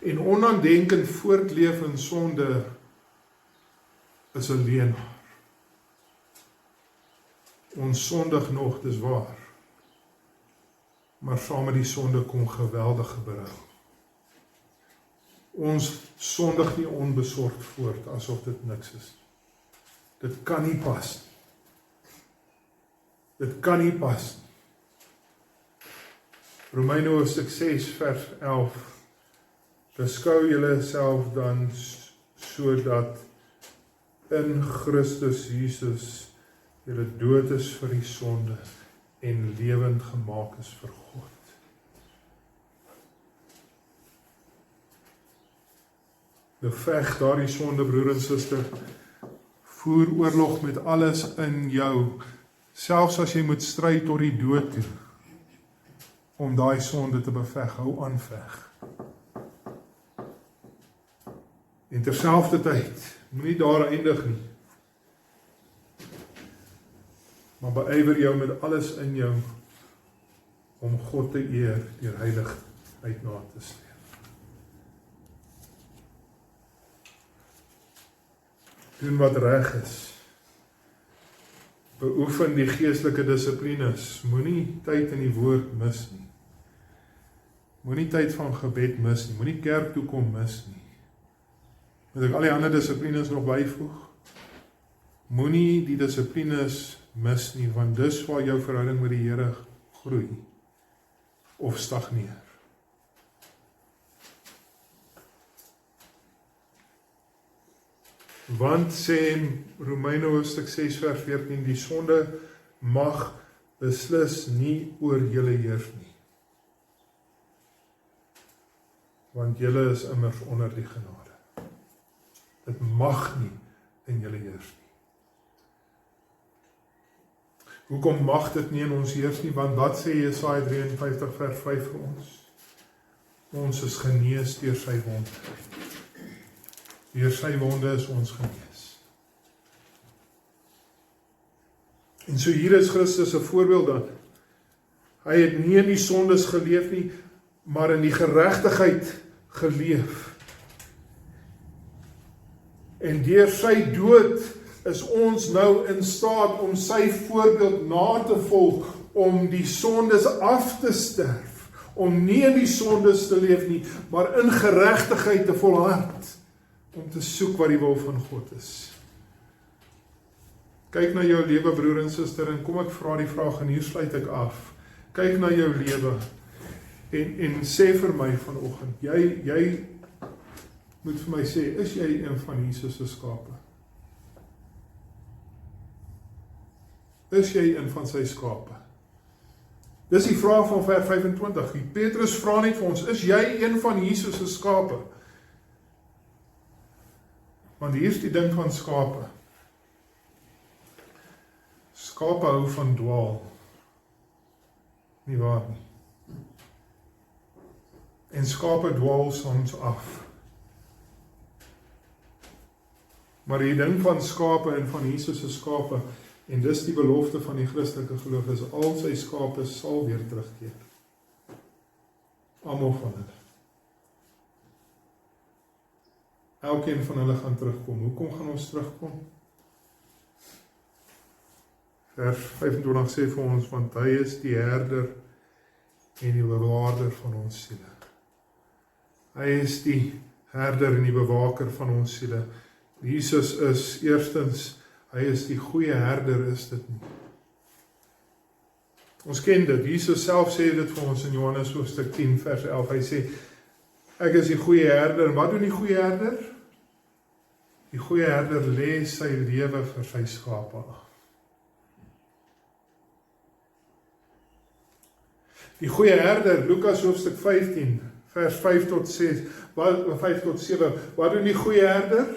en onaandenkend voortleef in sonde, is 'n leienaar. Ons sondig nog, dis waar. Maar saam met die sonde kom geweldige berou. Ons sondig nie onbesorgd voort, asof dit niks is. Dit kan nie pas nie. Dit kan nie pas nie. Romeine hoofstuk 6 vers 11. Beskou julle self dan sodat in Christus Jesus julle dood is vir die sonde en lewend gemaak is vir God. Beveg daardie sonde, broer en suster. Voer oorlog met alles in jou, selfs as jy moet stry tot die dood toe, om daai sonde te beveg. Hou aan veg. En terselfdertyd, moenie daar eindig nie. Maar beywer jou met alles in jou om God te eer deur heiligheid na te streef. Doen wat reg is. Beoefen die geestelike dissiplines. Moenie tyd in die woord mis nie. Moenie tyd van gebed mis nie. Moenie kerk toe kom mis nie. Moet ek al die ander dissiplines nog byvoeg? Moenie die dissiplines mis nie, want dis waar jou verhouding met die Here groei of stagneer. Want sê Romeine hoofstuk 6 vers 14, die sonde mag beslis nie oor julle heers nie. Want julle is immers onder die genade. Dit mag nie in julle heers nie. Hoekom mag dit nie in ons heers nie? Want wat sê Jesaja 53 vers 5 vir ons? Ons is genees deur sy wonde. Deur sy wonde is ons genees. En so hier is Christus 'n voorbeeld dan. Hy het nie in die sondes geleef nie, maar in die geregtigheid geleef. En deur sy dood is ons nou in staat om sy voorbeeld na te volg, om die sondes af te sterf, om nie in die sondes te leef nie, maar in geregtigheid te volhard, om te soek wat die wil van God is. Kyk na jou lewe, broer en suster, en kom ek vra die vraag, en hier sluit ek af. Kyk na jou lewe, en sê vir my vanoggend, jy moet vir my sê, is jy een van Jesus se skape? Is jy een van sy skape? Dis die vraag van vers 25. Die Petrus vra net vir ons, is jy een van Jesus se skape? Want hier is die ding van skape. Skape hou van dwaal. Nie waar nie. En skape dwaal soms af. Maar die ding van skape en van Jesus se skape, en dis die belofte van die Christelike geloof, is al sy skape sal weer terugkeer. Almal van hulle. Elkeen van hulle gaan terugkom. Hoekom gaan ons terugkom? Vers 25 sê vir ons, want hy is die herder en die bewaarder van ons siele. Hy is die herder en die bewaker van ons siele. Jesus is eerstens, hy is die goeie herder, is dit nie. Ons ken dit, Jesus self sê dit vir ons in Johannes hoofstuk 10 vers 11, hy sê, ek is die goeie herder, en wat doen die goeie herder? Die goeie herder lê sy lewe vir sy skape af. Die goeie herder, Lukas hoofstuk 15, vers 5 tot 6, 5 tot 7, wat doen die goeie herder?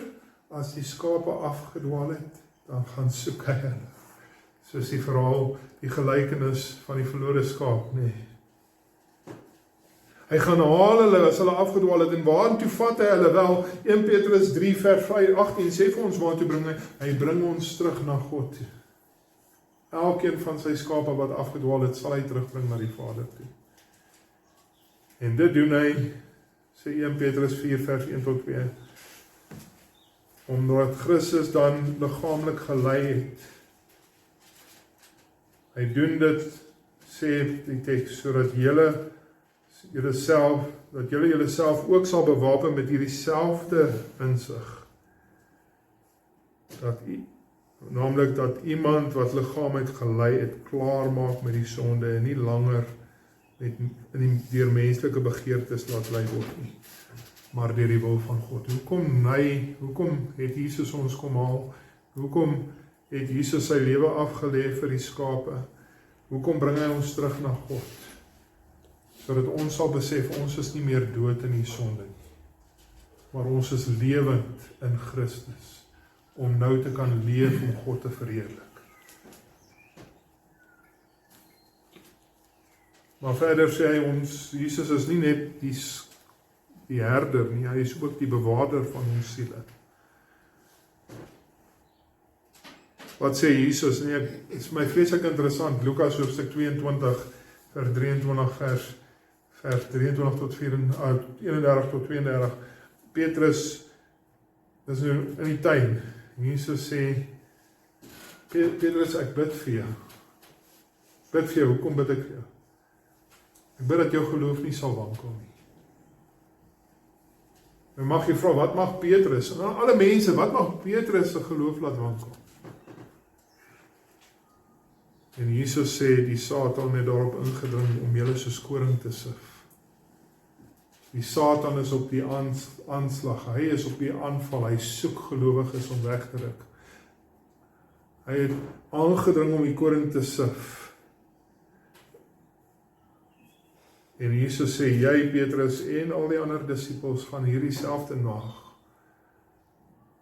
As die skape afgedwaal het, dan gaan soek hy hulle. Soos die verhaal, die gelykenis van die verlore skaap, nee. Hy gaan haal hulle, as hulle afgedwaal het, en waartoe vat hy hulle wel? 1 Petrus 3 vers 18 sê vir ons waartoe bring hy bring ons terug na God toe. Elkeen van sy skape wat afgedwaal het, sal hy terugbring na die Vader toe. En dit doen hy, sê 1 Petrus 4 vers 1 tot 2, omdat Christus dan liggaamlik gelei het. Hy doen dit, sê die teks, sodat julle self ook sal bewapen met hierdie selfde insig. Naamlik dat iemand wat liggaam het gelei het, klaar maak met die sonde en nie langer deur menslike begeertes laat lei word nie, maar deur die wil van God. Hoekom het Jesus ons kom haal? Hoekom het Jesus sy lewe afgelê vir die skape? Hoekom bring hy ons terug na God? Sodat ons sal besef, ons is nie meer dood in die sonde nie, maar ons is lewend in Christus, om nou te kan leef om God te verheerlik. Maar verder sê hy ons, Jesus is nie net die herder nie, hy is ook die bewaarder van ons siele. Wat sê Jesus? Nee, het is my vreeslik interessant, Lukas hoofstuk 22, vers 23, vers 23 tot 31 tot 32, Petrus, dis nou in die tuin, Jesus sê, Petrus, ek bid vir jou. Bid vir jou, hoekom bid ek vir jou? Ek bid dat jou geloof nie sal wankel nie. En mag jy vra, wat mag Petrus, en alle mense, wat mag Petrus se geloof laat wankel? En Jesus sê, die Satan het daarop ingedring om julle soos koring te sif. Die Satan is op die aanslag, hy is op die aanval, hy soek gelowiges om weg te ruk. Hy het aangedring om die koring te sif. En Jesus sê, jy Petrus en al die ander disippels gaan hierdie selfde nag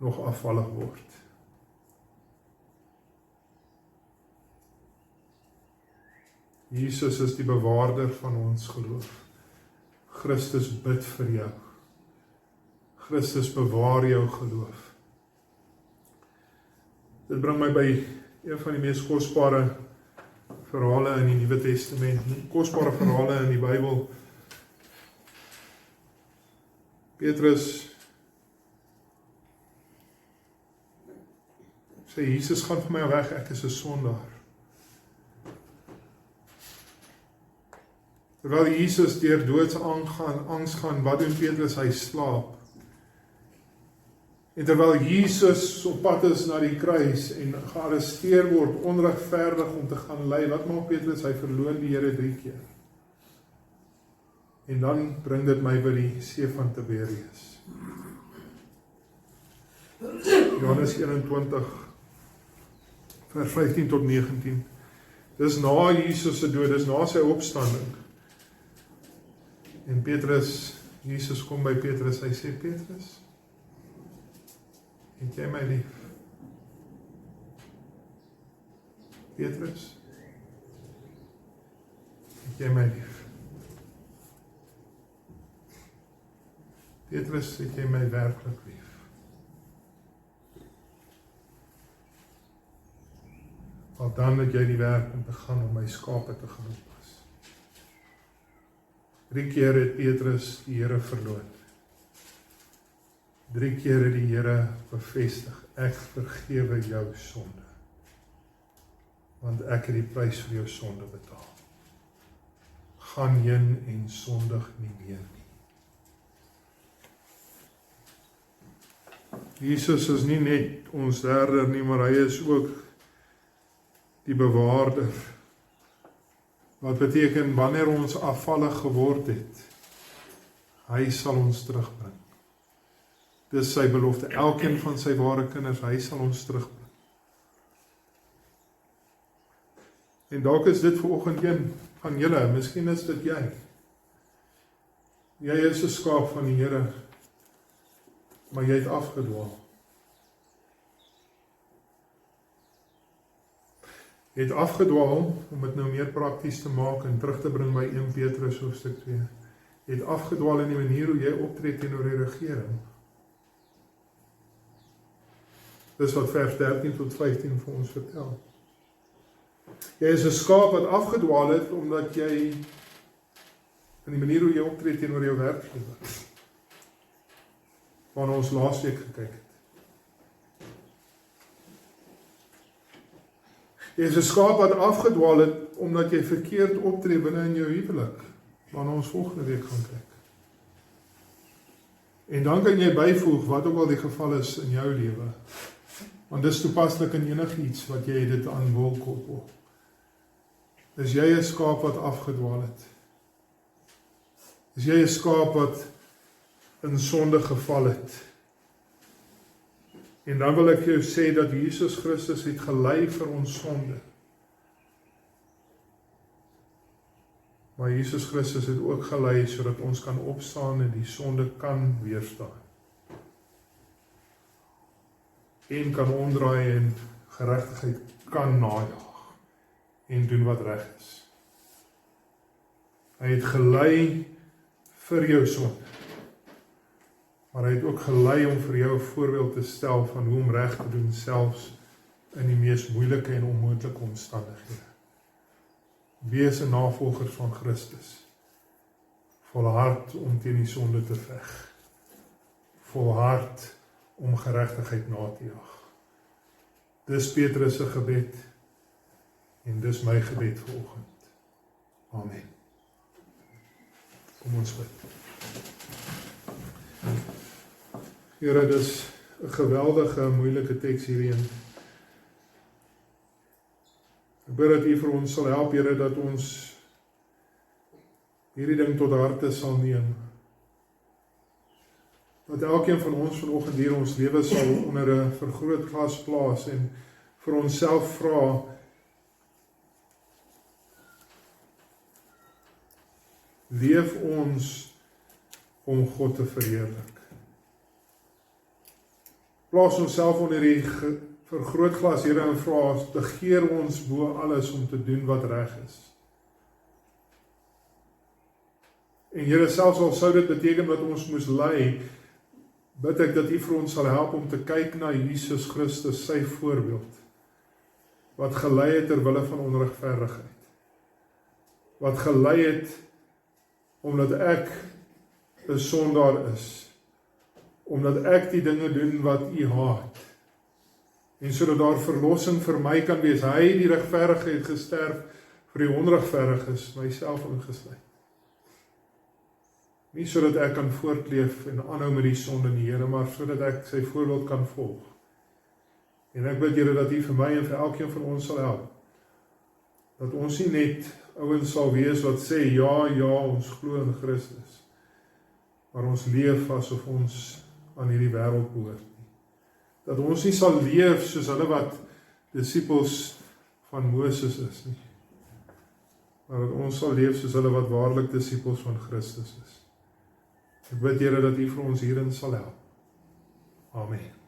nog afvallig word. Jesus is die bewaarder van ons geloof. Christus bid vir jou. Christus bewaar jou geloof. Dit bring my by een van die mees kosbare verhale in die Nuwe Testament, kosbare verhale in die Bybel, Petrus sê, Jesus, gaan vir my weg, ek is 'n sondaar. Terwyl Jesus deur doodsangst gaan, wat doen Petrus? Hy slaap. En terwyl Jesus op pad is na die kruis en gearresteer word, onregverdig om te gaan ly, wat maak Petrus? Hy verloon die Here 3 keer. En dan bring dit my by die see van Tiberias. Johannes 21, vers 15 tot 19. Dis na Jesus se dood, dis na sy opstanding. En Jesus kom by Petrus, hy sê, Petrus, het jy my lief? Petrus, het jy my lief? Petrus, het jy my werklik lief? Want dan het jy die werk om te gaan om my skape te gaan oppas. 3 keer het Petrus die Here verloon. 3 keer het die Here bevestig, ek vergewe jou sonde. Want ek het die prys vir jou sonde betaal. Gaan heen en sondig nie meer nie. Jesus is nie net ons herder nie, maar hy is ook die bewaarder. Wat beteken, wanneer ons afvallig geword het, hy sal ons terugbring. Dis sy belofte, elkeen van sy ware kinders, hy sal ons terugbring. En dalk is dit vanoggend een van julle, miskien is dit jy. Jy is 'n skaap van die Here, maar jy het afgedwaal. Jy het afgedwaal, om dit nou meer prakties te maak en terug te bring by 1 Petrus hoofstuk 2. Jy het afgedwaal in die manier hoe jy optree teenoor die regering. Dis wat vers 13 tot 15 vir ons vertel. Jy is 'n skaap wat afgedwaal het, omdat jy in die manier hoe jy optree teenoor jou werkgewer, waarna ons laasweek gekyk het. Jy is 'n skaap wat afgedwaal het, omdat jy verkeerd optree binne in jou huwelik, waarna ons volgende week gaan kyk. En dan kan jy byvoeg, wat ook al die geval is in jou lewe, want dis toepaslik in enigiets wat jy dit aan wil koppel. Is jy 'n skaap wat afgedwaal het? Is jy 'n skaap wat in sonde geval het? En dan wil ek jou sê dat Jesus Christus het gelei vir ons sonde. Maar Jesus Christus het ook gelei sodat ons kan opstaan en die sonde kan weerstaan. En kan omdraai en geregtigheid kan najaag en doen wat reg is. Hy het gelei vir jou sonde. Maar hy het ook gelei om vir jou 'n voorbeeld te stel van hoe om reg te doen, selfs in die mees moeilike en onmoontlike omstandighede. Wees 'n navolger van Christus. Volhard om teen die sonde te veg. Volhard om geregtigheid na te jaag. Dis Petrus se gebed en dis my gebed vanoggend. Amen. Kom ons bid. Here, dis 'n geweldige, moeilike teks hierin. Ek bid dat U vir ons sal help, Here, dat ons hierdie ding tot harte sal neem. Dat elkeen van ons vanoggend hier ons lewe sal onder 'n vergrootglas plaas en vir onsself vra, leef ons om God te verheerlik? Plaas onsself onder die vergrootglas, Here, en vra, begeer ons bo alles om te doen wat reg is. En Here, selfs al sou dit beteken dat ons moes ly, bid ek dat U vir ons sal help om te kyk na Jesus Christus, sy voorbeeld, wat gelei het ter wille van onregverdigheid. Wat gelei het omdat ek 'n sondaar is, omdat ek die dinge doen wat U haat. En sodat daar verlossing vir my kan wees. Hy, die regverdige, het gesterf vir die onregverdiges, myself ingesluit. Nie sodat ek kan voortleef en aanhou met die sonde in die Here, maar sodat ek sy voorbeeld kan volg. En ek bid, Here, dat U vir my en vir elkeen van ons sal help. Dat ons nie net ouens sal wees wat sê, ja, ons glo in Christus, maar ons leef asof ons aan hierdie wêreld behoort nie. Dat ons nie sal leef soos hulle wat disippels van Moses is nie, maar dat ons sal leef soos hulle wat waarlik disippels van Christus is. Ek bid, Here, dat U vir ons hierin sal help. Amen.